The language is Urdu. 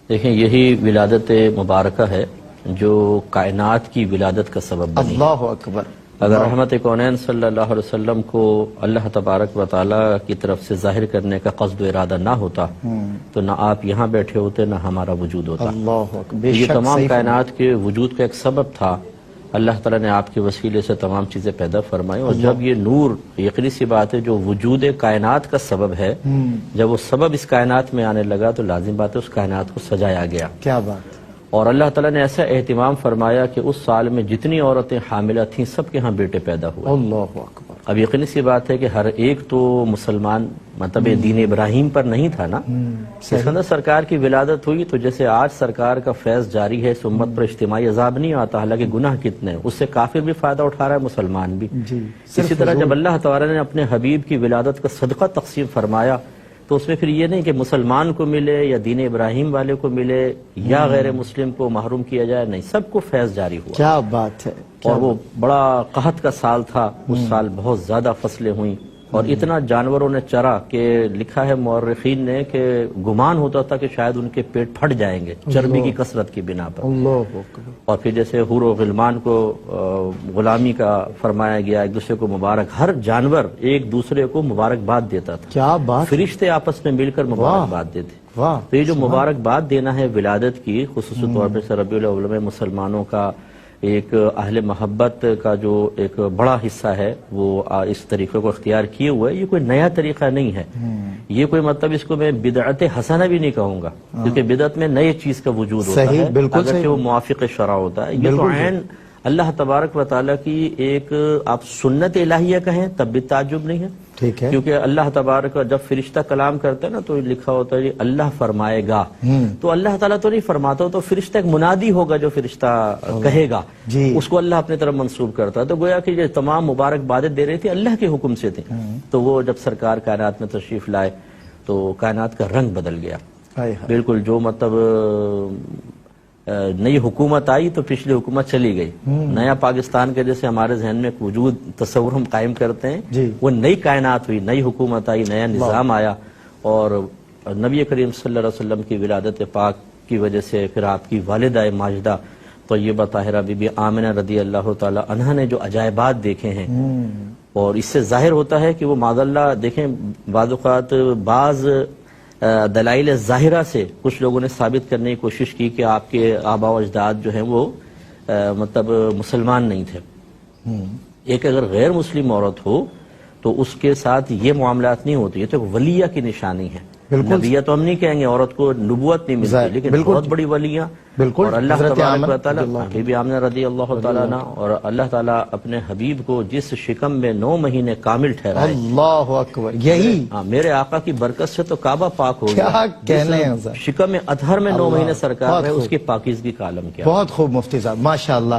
دیکھیں یہی ولادت مبارکہ ہے جو کائنات کی ولادت کا سبب بنی۔ اللہ اکبر۔ اگر رحمت کونین صلی اللہ علیہ وسلم کو اللہ تبارک و تعالیٰ کی طرف سے ظاہر کرنے کا قصد و ارادہ نہ ہوتا تو نہ آپ یہاں بیٹھے ہوتے نہ ہمارا وجود ہوتا۔ اللہ اکبر۔ یہ تمام کائنات کے وجود کا ایک سبب تھا۔ اللہ تعالیٰ نے آپ کے وسیلے سے تمام چیزیں پیدا فرمائی، اور جب یہ نور، یقینی سی بات ہے، جو وجود کائنات کا سبب ہے، جب وہ سبب اس کائنات میں آنے لگا تو لازم بات ہے اس کائنات کو سجایا گیا۔ کیا بات۔ اور اللہ تعالیٰ نے ایسا اہتمام فرمایا کہ اس سال میں جتنی عورتیں حاملہ تھیں سب کے ہاں بیٹے پیدا ہوئے۔ اللہ اکبر۔ اب یقینی سی بات ہے کہ ہر ایک تو مسلمان مطلب دین ابراہیم پر نہیں تھا نا۔ اس کے اندر سرکار کی ولادت ہوئی تو جیسے آج سرکار کا فیض جاری ہے، اس امت پر اجتماعی عذاب نہیں آتا، حالانکہ گناہ کتنے ہیں، اس سے کافر بھی فائدہ اٹھا رہا ہے، مسلمان بھی۔ اسی طرح جب اللہ تعالیٰ نے اپنے حبیب کی ولادت کا صدقہ تقسیم فرمایا تو اس میں پھر یہ نہیں کہ مسلمان کو ملے یا دین ابراہیم والے کو ملے یا غیر مسلم کو محروم کیا جائے، نہیں، سب کو فیض جاری ہوا۔ کیا بات ہے۔ اور وہ بڑا قحط کا سال تھا، اس سال بہت زیادہ فصلیں ہوئیں اور اتنا جانوروں نے چرا کہ لکھا ہے مورخین نے کہ گمان ہوتا تھا کہ شاید ان کے پیٹ پھٹ جائیں گے چربی کی کثرت کی بنا پر۔ اللہ اکبر۔ اور پھر جیسے حور و غلمان کو غلامی کا فرمایا گیا، ایک دوسرے کو مبارک، ہر جانور ایک دوسرے کو مبارکباد دیتا تھا، کیا بات۔ فرشتے آپس میں مل کر مبارکباد دیتے۔ واہ۔ تو یہ جو مبارکباد دینا ہے ولادت کی، خصوصی طور پر ربیع الاول میں مسلمانوں کا ایک اہل محبت کا جو ایک بڑا حصہ ہے وہ اس طریقے کو اختیار کیے ہوئے، یہ کوئی نیا طریقہ نہیں ہے، یہ کوئی مطلب اس کو میں بدعت حسنہ بھی نہیں کہوں گا، کیونکہ بدعت میں نئے چیز کا وجود ہوتا ہے اگرچہ وہ موافق شرع ہوتا ہے۔ یہ تو عین اللہ تبارک و تعالیٰ کی ایک آپ سنت الہیہ کہیں تب بھی تعجب نہیں ہے، ٹھیک ہے، کیونکہ اللہ تبارک جب فرشتہ کلام کرتا ہے نا تو لکھا ہوتا ہے اللہ فرمائے گا، تو اللہ تعالیٰ تو نہیں فرماتا، تو فرشتہ ایک منادی ہوگا جو فرشتہ کہے گا، اس کو اللہ اپنے طرف منسوب کرتا ہے۔ تو گویا کہ یہ تمام مبارک بادیں دے رہی تھی اللہ کے حکم سے تھی، تو وہ جب سرکار کائنات میں تشریف لائے تو کائنات کا رنگ بدل گیا بالکل۔ جو مطلب نئی حکومت آئی تو پچھلی حکومت چلی گئی، نیا پاکستان کے جیسے ہمارے ذہن میں ایک وجود تصور ہم قائم کرتے ہیں، وہ نئی کائنات ہوئی، نئی حکومت آئی، نیا نظام آیا، اور نبی کریم صلی اللہ علیہ وسلم کی ولادت پاک کی وجہ سے پھر آپ کی والدہ ماجدہ طیبہ طاہرہ بی بی آمنہ رضی اللہ تعالی عنہا نے جو عجائبات دیکھے ہیں، اور اس سے ظاہر ہوتا ہے کہ وہ معاذ اللہ دیکھیں بعض اوقات بعض دلائل ظاہرہ سے کچھ لوگوں نے ثابت کرنے کی کوشش کی کہ آپ کے آباء و اجداد جو ہیں وہ مطلب مسلمان نہیں تھے۔ ایک اگر غیر مسلم عورت ہو تو اس کے ساتھ یہ معاملات نہیں ہوتے، یہ تو ایک ولیہ کی نشانی ہے۔ نبیہ تو ہم نہیں کہیں گے، عورت کو نبوت نہیں ملتی، لیکن بہت بڑی ولیاں، اور اللہ تبارک و تعالیٰ بی بی آمنہ رضی اللہ تعالیٰ عنہ، اور اللہ تعالیٰ اپنے حبیب کو جس شکم میں 9 مہینے کامل ٹھہرائے، اللہ اکبر، یہی میرے آقا کی برکت سے تو کعبہ پاک ہو کیا گیا، کہنے ہیں۔ شکم اطہر میں 9 مہینے سرکار ہے، اس کی پاکیزگی کا عالم کیا۔ بہت خوب مفتی صاحب، ماشاءاللہ۔